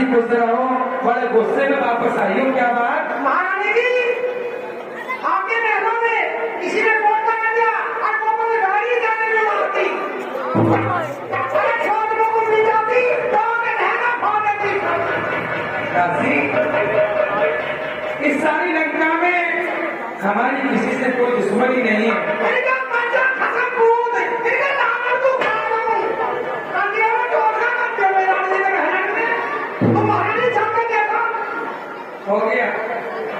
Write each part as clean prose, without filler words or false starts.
खुश रहो, बड़े गुस्से में वापस आई हो, क्या बात? महारानी जी, आपके महलों में किसी ने फोन कर दिया और वो मुझे गाड़ी जाने में आती, छोटों को मिल जाती तो मैं महंगा खा देती। दासी, इस सारी लंका में हमारी किसी से कोई दुश्मनी नहीं है। हो गया,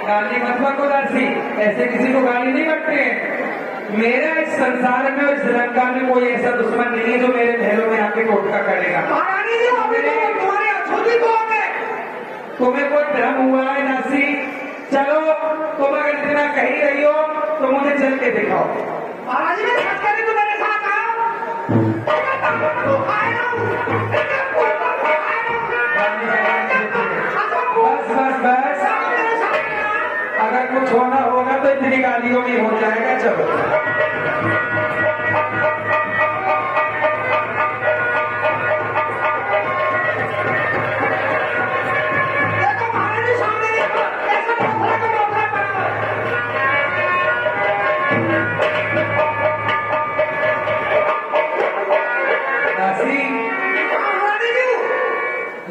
गाली मत बको दासी, ऐसे किसी को गाली नहीं बकते हैं। मेरा इस संसार में और इस लंका में कोई ऐसा दुश्मन नहीं है जो मेरे महलों में आके टोटका करेगा। महारानी जी, तुम्हारे अछूती को तुम्हें कोई भ्रम हुआ है दासी? चलो, तुम अगर इतना कह ही रही हो तो मुझे चल के दिखाओ। महाराज जी, तो मेरे साथ आओ। बस बस बस, अगर कुछ होना होगा तो इतनी गालियों में हो जाएगा। चलो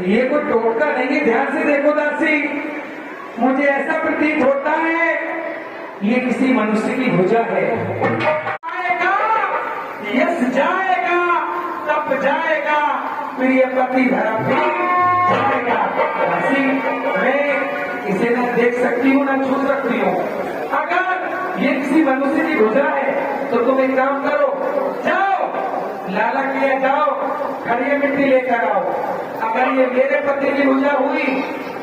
ये कोई टोटका नहीं है, ध्यान से देखो दासी। मुझे ऐसा प्रतीत होता है ये किसी मनुष्य की भुजा है। जाएगा, यश जाएगा, तप जाएगा, प्रिय पति धर्म भी जाएगा। दासी, मैं इसे न देख सकती हूँ न छू सकती हूँ। अगर ये किसी मनुष्य की भुजा है तो तुम एक काम करो, जाओ लाला के जाओ, खड़ी मिट्टी लेकर आओ। अगर ये मेरे पति की भुजा हुई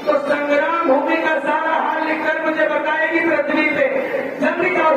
तो संग्राम भूमि का सारा हाल लिखकर मुझे बताएगी पृथ्वी पे। जल्दी जाओ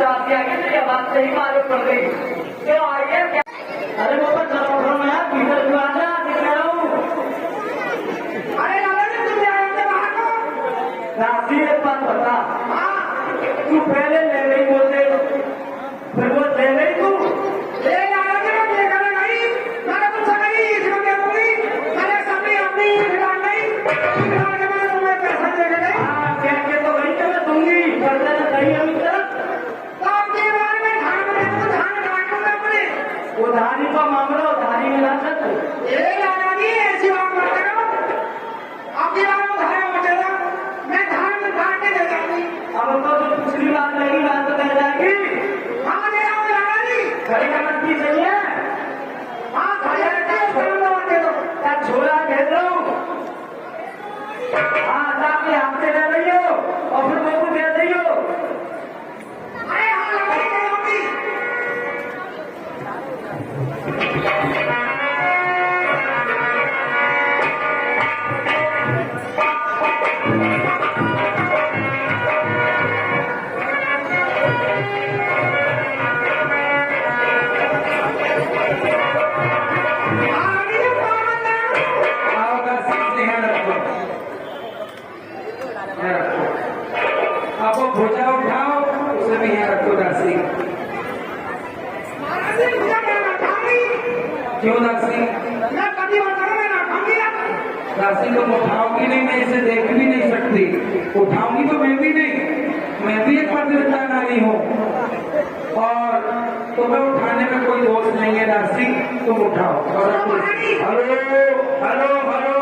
दासी आ गई तो ये बात सही मालूम पड़ गई। क्यों आई है क्या? अरे वो तो चलो उठो मैं भीतर क्यों आ जा दिख रहा हूँ। अरे दादाजी तुम आए थे बाहर को? दासी एक बात बता, हाँ तू पहले ले गई बोलते फिर वो ले गई तू। ले दादाजी मैं ये करने गई, मैंने तुमसे कही इसको क्या बोली, मैंने सबने अपनी निकाल ली, निकाल के मैंने तुम्हें पैसा दे के गई। हाँ कह के तो वही तो मैं दूंगी करते तो सही अभी तक। तो अब की बार मैं धान में तो धान काटूंगा अपने। उधारी का मामला उधारी में ना सकते। ये दादाजी ऐसी बात मत करो, अब की बार उधार बचेगा, मैं धान काट के दे दूंगी। अब तो जो पिछली बात लगी बात तो कर जाएगी। हाँ दे रहा हूँ दादाजी। खड़ी करना की चाहिए। हाँ खड़े रखते हो करो दे दो। क्या झोला भेज रहा हूँ। हाँ अपने हाथ से ले रही हो और फिर मेरे को दे रही हो। अरे हाँ लकड़ी दे दूंगी। आओ दासी से यहाँ रखो, यहाँ रखो। अब वो भुजा उठाओ, उसे भी यहाँ रखो दासी। क्यों दासी? दासी तुम उठाओगी नहीं, मैं इसे देख भी नहीं सकती। उठाऊंगी तो मैं भी नहीं, मैं भी एक पतिव्रता नारी हूँ और तुम्हें उठाने में कोई दोष नहीं है दासी, तुम उठाओ। और हेलो हेलो हेलो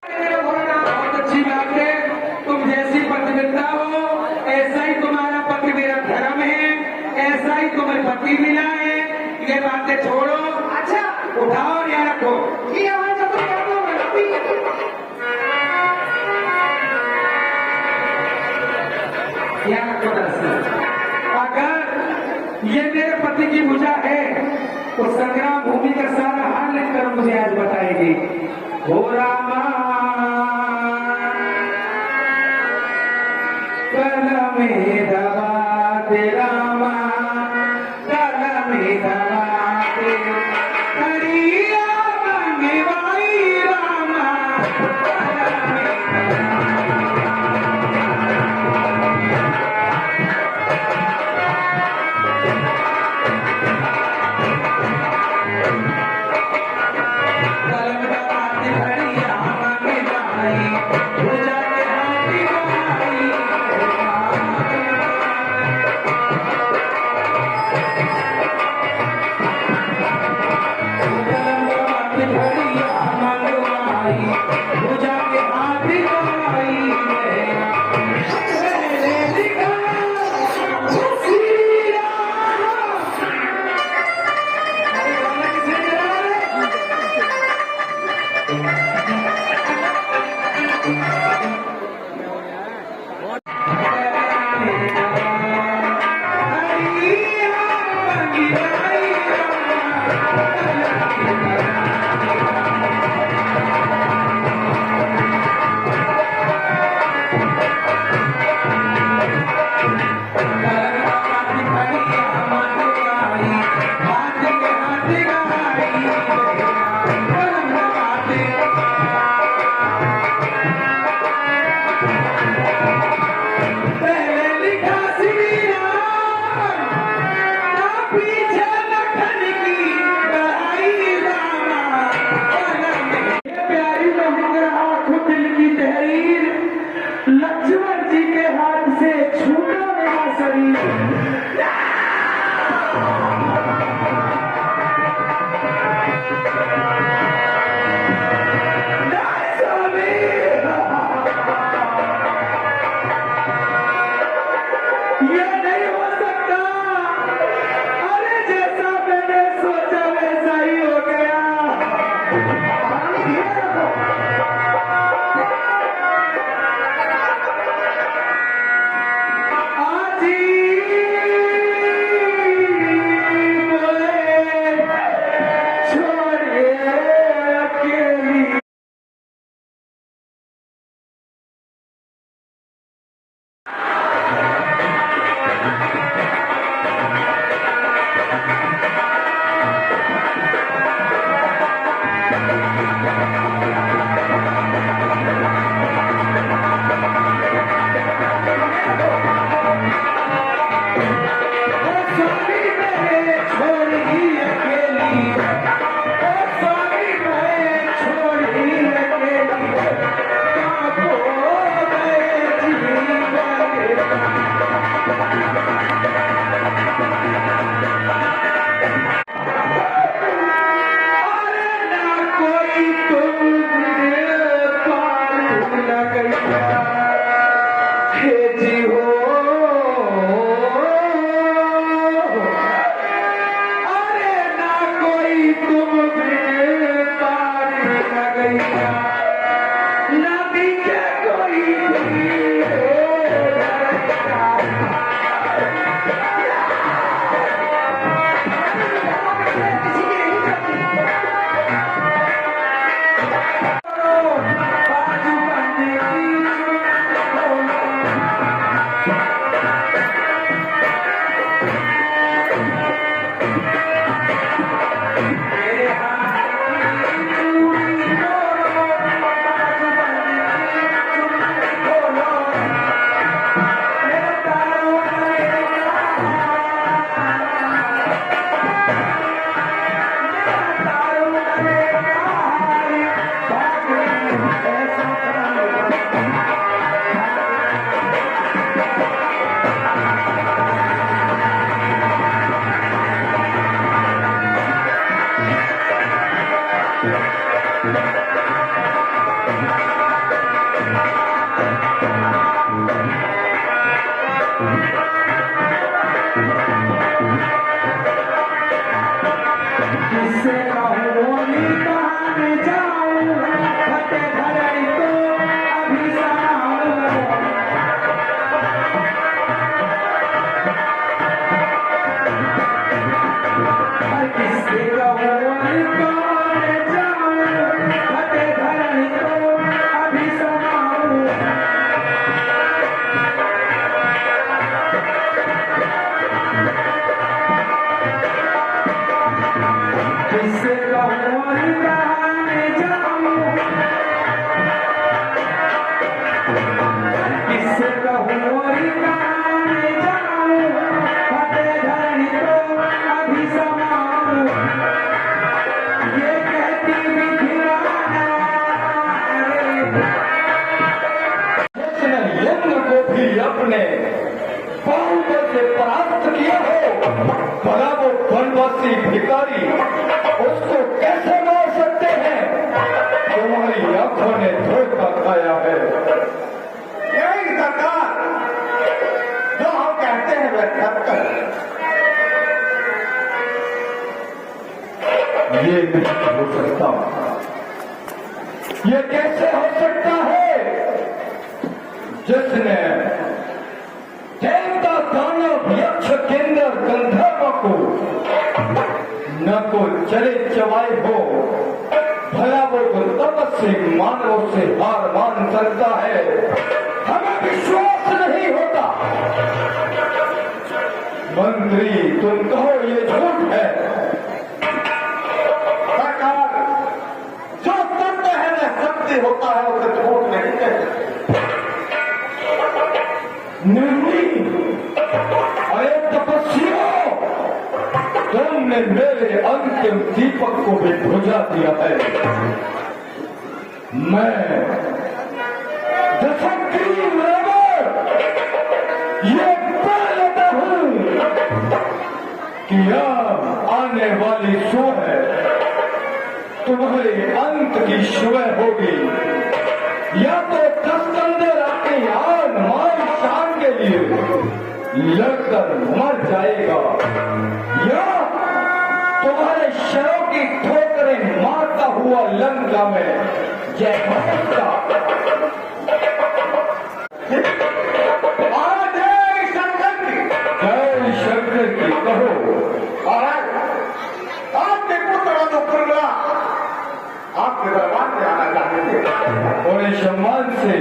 हेलो, बहुत अच्छी बात है। तुम जैसी पतिव्रता हो ऐसा ही तुम्हारा पति मेरा धर्म है, ऐसा ही तुम्हें पति मिला है। ये बातें छोड़ो, अच्छा उठाओ और यहाँ रखो। ये हमारे सब कुछ कर दो मैं अभी। यहाँ रखो दासी। अगर ये मेरे पति की भुजा है तो संग्राम भूमि का सारा हाल लिखकर मुझे आज बताएगी। हो रामा कल में दबा दे रामा, कल में दबा दे करिया मांगे भाई रामा, कल में कलम दबाते खड़िया मांगे भाई, भुजा के हाथी भाई। अपने बाहुबल से परास्त किया हो, भला वो वनवासी भिखारी उसको कैसे मार सकते हैं? तुम्हारी आंखों ने धोखा खाया है। यही सरकार जो हम कहते हैं वह करकर ये नहीं हो सकता। ये कैसे हो सकता है? जिसने देवता दानव यक्ष किन्नर गंधर्व को न को चले चवाए हो, भला वो तपस्वी मानव से हार मान सकता है? हमें विश्वास नहीं होता। मंत्री, तुम कहो ये झूठ है। सरकार जो सत्य है वह सत्य होता है, उसे झूठ नहीं कहते। नहीं, अरे तपस्वियों, तुमने मेरे अंतिम दीपक को भी बुझा दिया है। मैं दशग्रीव रावण ये कह लेता हूं कि अब आने वाली सुबह तुम्हारे अंत की सुबह होगी। या तो कसकंदर अपनी आन मान शान के लिए लड़कर मर जाएगा, या तुम्हारे शरों की ठोकरें मारता हुआ लंका में जय भटकता। जय शंकर की जय शंकर की कहो। महाराज, आपके पुत्र अनुपुरला आपके दरबार में आना चाहते थे। और इस सम्मान से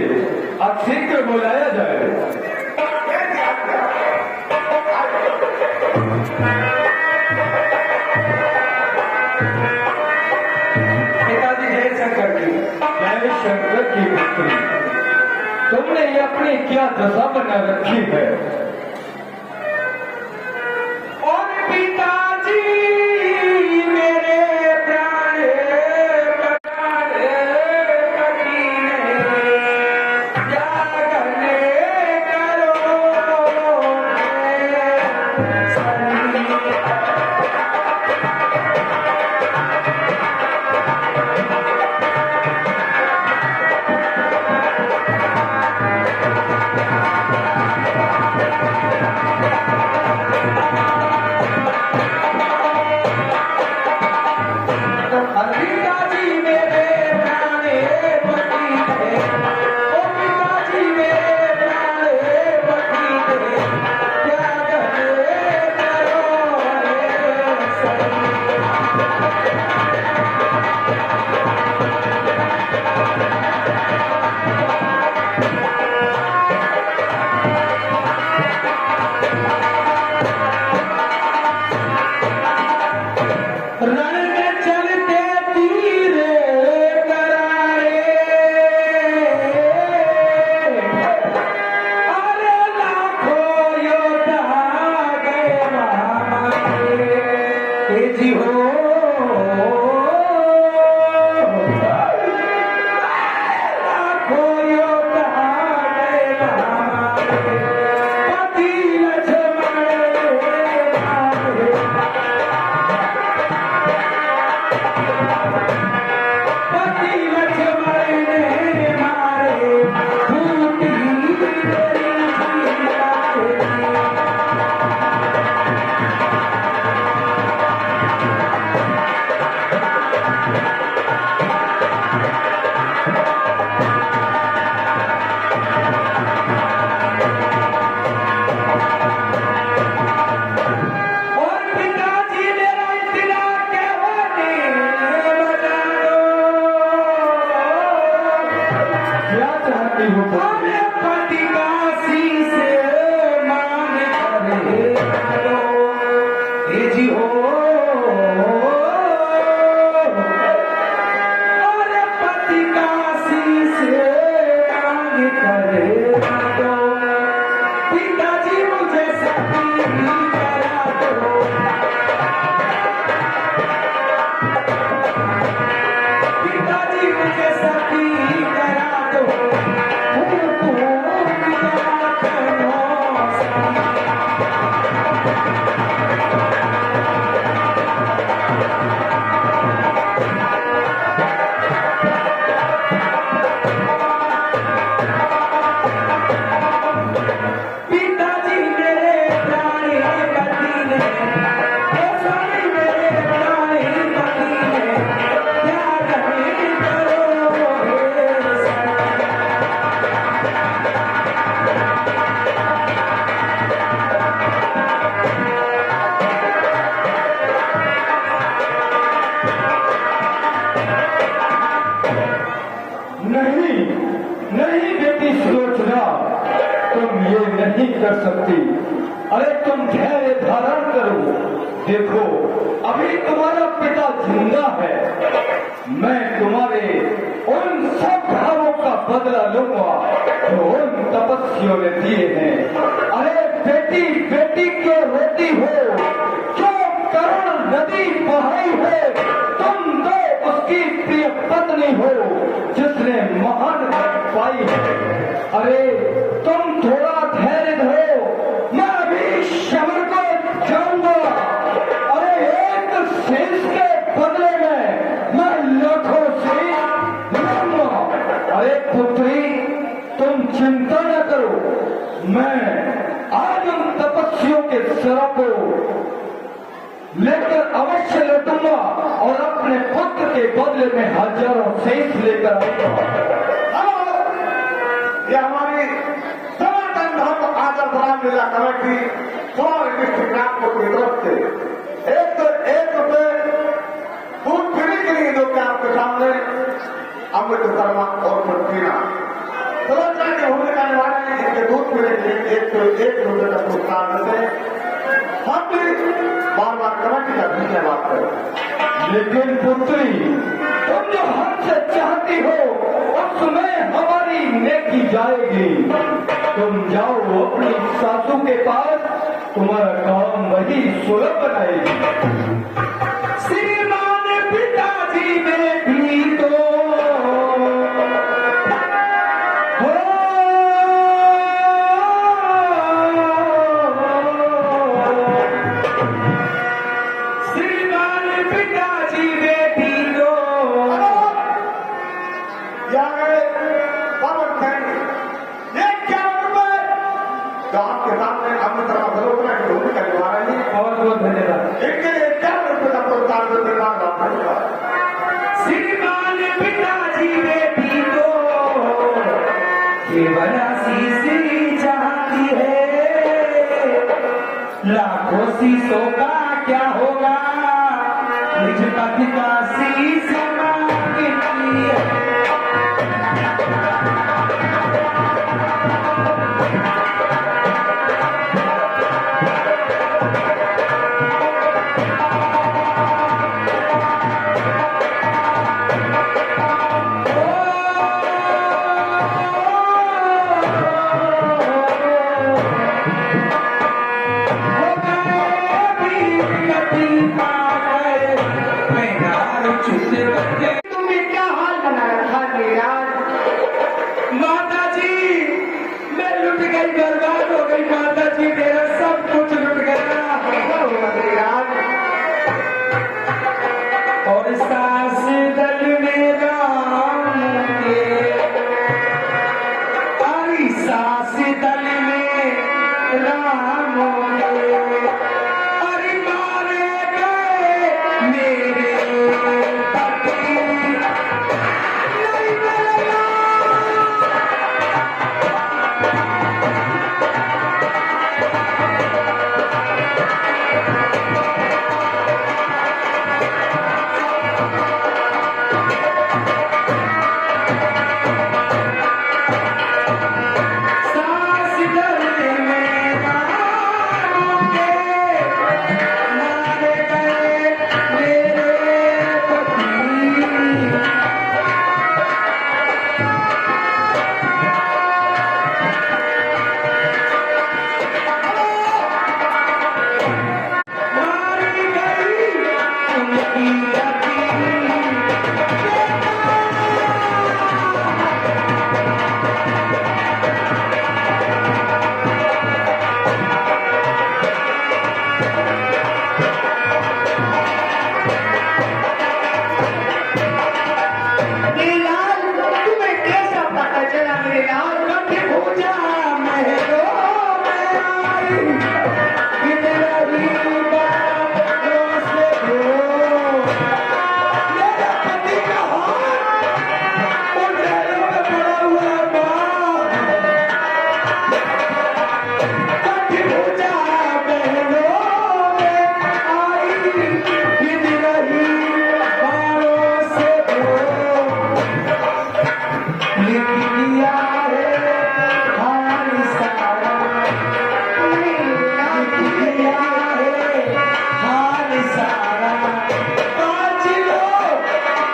अब शीघ्र बुलाया जाए। पिताजी जय शंकर शंकर की पुत्री, तुमने ये अपनी क्या दशा बना रखी है? और पिताजी मेरे प्राण कठिन जागरण पिताजी मेरे प्राण कठिन ओ पिताजी मेरे प्राण कठिन जागरण रण में चलते तीर करारे, अरे लाखों योद्धा गए मारे, हे जी हो लाखों योद्धा गए मारे, पति लक्ष्मण मारे, पति लक्ष्मण ने मारे, फूटी तेरी और पिताजी मेरा इतना कहने बता दो, क्या चाहती हो पुत्री? अरे पति का शीश मान करे लो, हे जी हो अरे पति का शीश मान करे लो, पिताजी मुझे सती करा दो, पिताजी मुझे सती करा दो, पिताजी मेरे प्राण कठिन हे स्वामी मेरे प्राण कठिन त्याग करो हे नहीं नहीं बेटी सुलोचना, तुम ये नहीं कर सकती। अरे तुम धैर्य धारण करो। देखो अभी तुम्हारा पिता जिंदा है, मैं तुम्हारे उन सब भावों का बदला लूंगा जो उन तपस्वियों ने दिए हैं। अरे बेटी बेटी क्यों रोती हो, क्यों करुण नदी बहाई है? तुम तो उसकी प्रिय पत्नी हो जिसने महान पाई है। अरे तुम थोड़ा धैर्य धरो, मैं अभी शबर को जाऊंगा। अरे एक शेष के बदले में मैं लाखों शेष लूंगा। अरे पुत्री तुम चिंता न करो, मैं आज उन तपस्वियों के सिरों को लेकर अवश्य लौटूंगा और अपने पुत्र के बदले में हजारों शेष लेकर आऊंगा। ये हमारी सनातन धर्म आदर्श रामलीला कमेटी सोलर डिस्ट्रिक्ट रामपुर की तरफ से एक रुपये दूध पीने के लिए जो कि आपके सामने अमृत शर्मा और पीना सुरक्षा की भूमिका निभाने जिसके दूध पीने के लिए एक रुपये का प्रोत्साहन देते हम भी बार बार कमेटी का धन्यवाद करें। लेकिन पुत्री तुम जो हमसे चाहती हो उसमें हमारी नेकी जाएगी। तुम जाओ अपनी सासू के पास, तुम्हारा काम वही सुलभ बनाएगी। श्रीमान पिताजी ने भी तो हो श्रीमान पिताजी ने भी तो ये क्या रुपए तो आपके सामने हमने तरह बलोचना की भूमिका निभा रही है। बहुत बहुत धन्यवाद। इनके लिए क्या रुपए का पुरस्कार देते हैं? श्रीमान पिताजी ने भी तो केवल आशीष चाहती है, लाखों शीशों का क्या होगा, निज पति का शीश मांगती है। तुमने क्या हाल बना रखा गिरिराज? माता जी मैं लुट गई, बर्बाद हो गई माता जी, मेरा सब कुछ लुट गया। क्या हुआ गिरिराज? और सास दल में राम के, अरे सास दल में राम के, अरे मारे गए मेरे पति। नहीं मेरा सास दल में राम के, मारे गए मेरे पति। मारी गई उनकी रति। गिरिराज, तुम्हें कैसा पता चला गिरिराज? कभी पूजा महलों में आई, किधर ही बालों से धो। मेरे पति का हाथ उन महलों में पड़ा हुआ बा। कभी पूजा महलों में आई, किधर ही बालों से धो। लिख दिया है हाल सारा, लिख दिया है हाल सारा, काज लो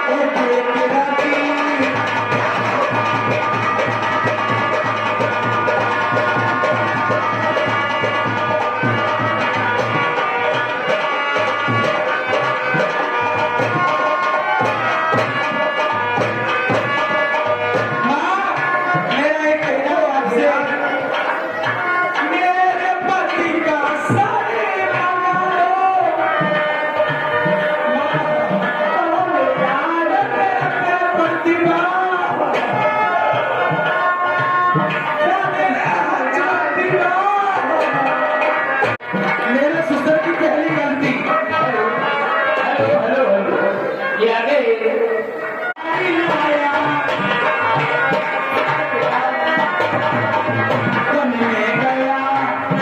ओ तेरा दी। माँ, मेरा एक कहना आपसे, मेरे पति का सारे मंगा लो। माँ, मेरे पति का मेरे सिस्टर की पहली गलती। हेलो ये आ गए। वन में गया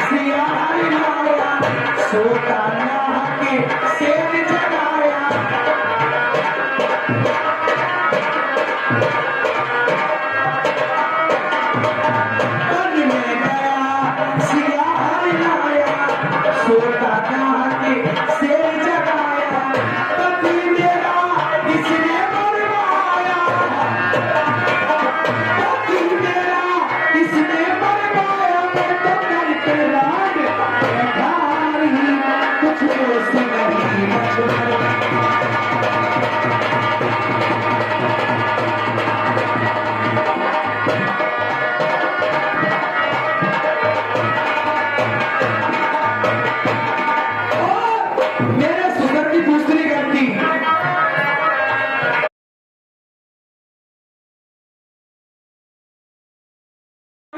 सियारी लाया, सोता नहा के सेज जगाया।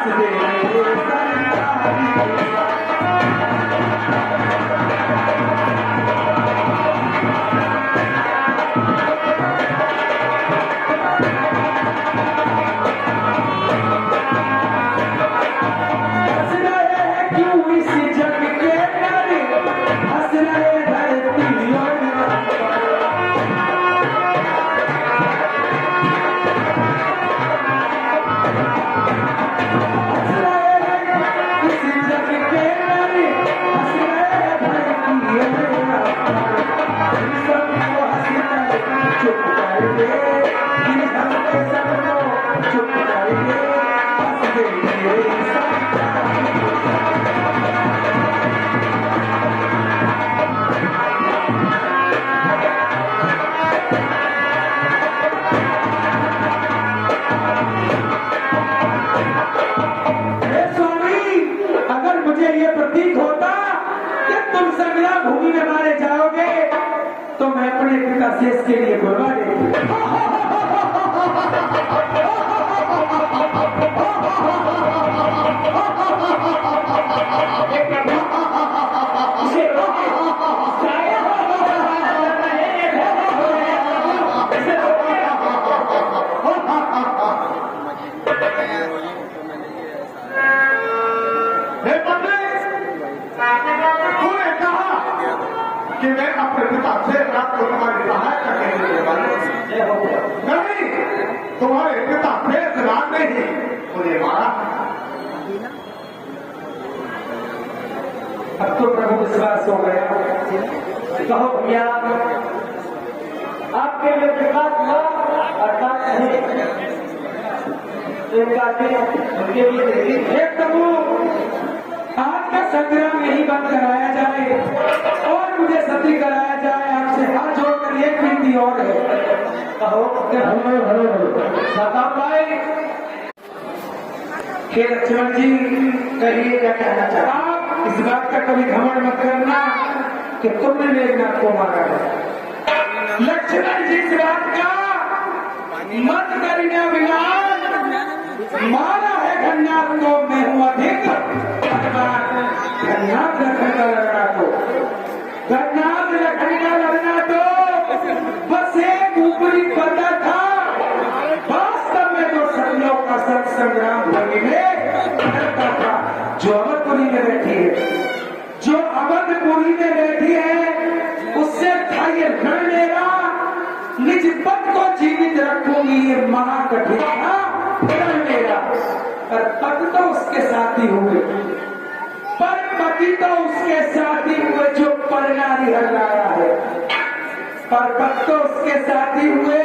हंस दे मेरे संतानी। हंस रहे हैं क्यों इस जग के नर, हंस रहे धरती और हंस रहे हैं इस जग के नर, हंस रहे धरती और सबको हंसना चुप कर दे, इन हंसते सबको चुप कर दे, हंस दे मेरे संतानी। हे स्वामी, अगर मुझे ये प्रतीत होता कि तुम संग्राम भूमि में मारे जाओगे तो मैं अपने पिता शेष के लिए बुलवा देती। हे पंडित, तूने कहा कि मैं अपने पिता से रात को तुम्हारी सहायता करने के लिए नहीं, तुम्हारे पिता शेष रात ने ही मुझे मारा। अब तो प्रभु विश्वास हो गया। कहो भैया, आपके लिए विश्वास हुआ अर्थात नहीं, एक बात उनके लिए देखी। हे प्रभु, आज का संग्राम यही बंद कराया जाए और मुझे सती कराया जाए। आपसे हाथ जोड़कर एक विनती और है। कहो बताओ भाई, हे लक्ष्मण जी, कहिए क्या कहना चाहते हैं? आप इस बात का कभी घमंड मत करना कि तुमने मेघनाथ को मारा है। लक्ष्मण जी इस बात का मत करना विनाश, मारा है घन्नाथ को मैं हूं अधिक बलवान। घन्नाथ लखन का लड़ना तो, घन्नाथ लखन का लड़ना तो बस एक ऊपरी पता था। वास्तव में तो सदियों का संग्राम भूमि में लड़ता था। जो अवधपुरी में बैठी है, जो अवधपुरी में बैठी है, उससे था ये रण मेरा, निज पद को जीवित रखूंगी, ये महाकठिन था रण मेरा। पर पति तो उसके साथी हुए, पर पति तो उसके साथी हुए जो परनारी हल्लाया है, पर पति तो उसके साथी हुए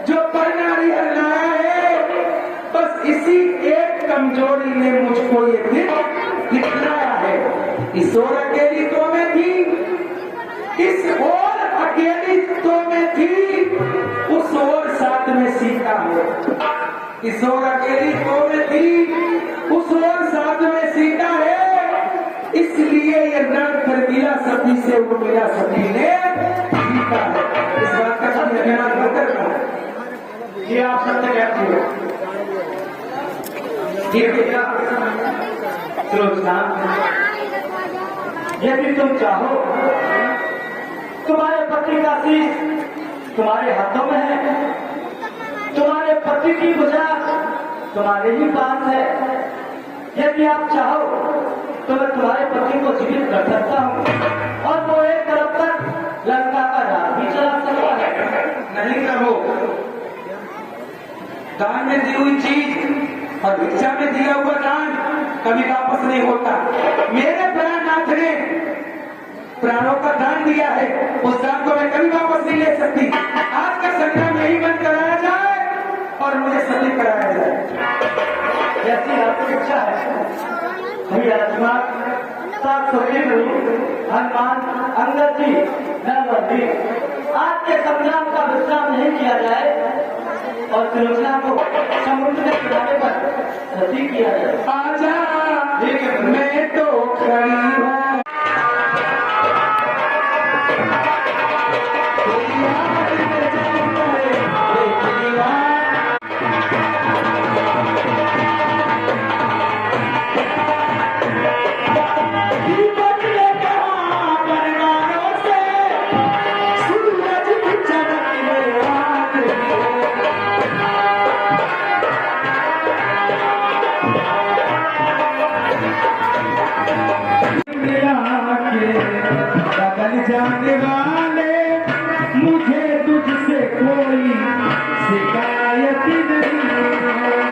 जो परनारी हल्लाया है। बस इसी एक कमजोरी ने मुझको ये दिन दिखलाया है। इस ओर अकेली तो मैं थी, इस ओर अकेली तो मैं थी, उस ओर साथ में सीता है। इस ओर अकेली तो मैं थी, उस ओर साथ में सीता है। इसलिए ये रण पर मिला सती से वो मिला सती ने जीता है। इस बात का कभी अभिमान न करना, ये आप सत्य कहती हो। ठीक है क्या सुलोचना, यदि तुम चाहो, तुम्हारे पति का शीश तुम्हारे हाथों में है, तुम्हारे पति की भुजा तुम्हारे ही पास है। यदि आप चाहो तो मैं तुम्हारे पति को जीवित रख सकता हूँ और वो एक तरफ तक लंका का राज भी चला सकता है। नहीं करो, दान में दी हुई चीज और भिक्षा में दिया हुआ दान कभी वापस नहीं होता। मेरे प्राणनाथ ने प्राणों का दान दिया है, उस दान को मैं कभी वापस नहीं ले सकती। आज का संग्राम यही बंद कराया जाए और मुझे सती कराया जाए। जैसी आपकी इच्छा है भैया। लक्ष्मण, सात हनुमान, अंगद जी, नरवर जी, आज के संग्राम का विश्राम नहीं किया जाए और सुलोचना को समुद्र के किनारे पर रसी किया जाए। आजा मैं तो खड़ी हूँ, मानवा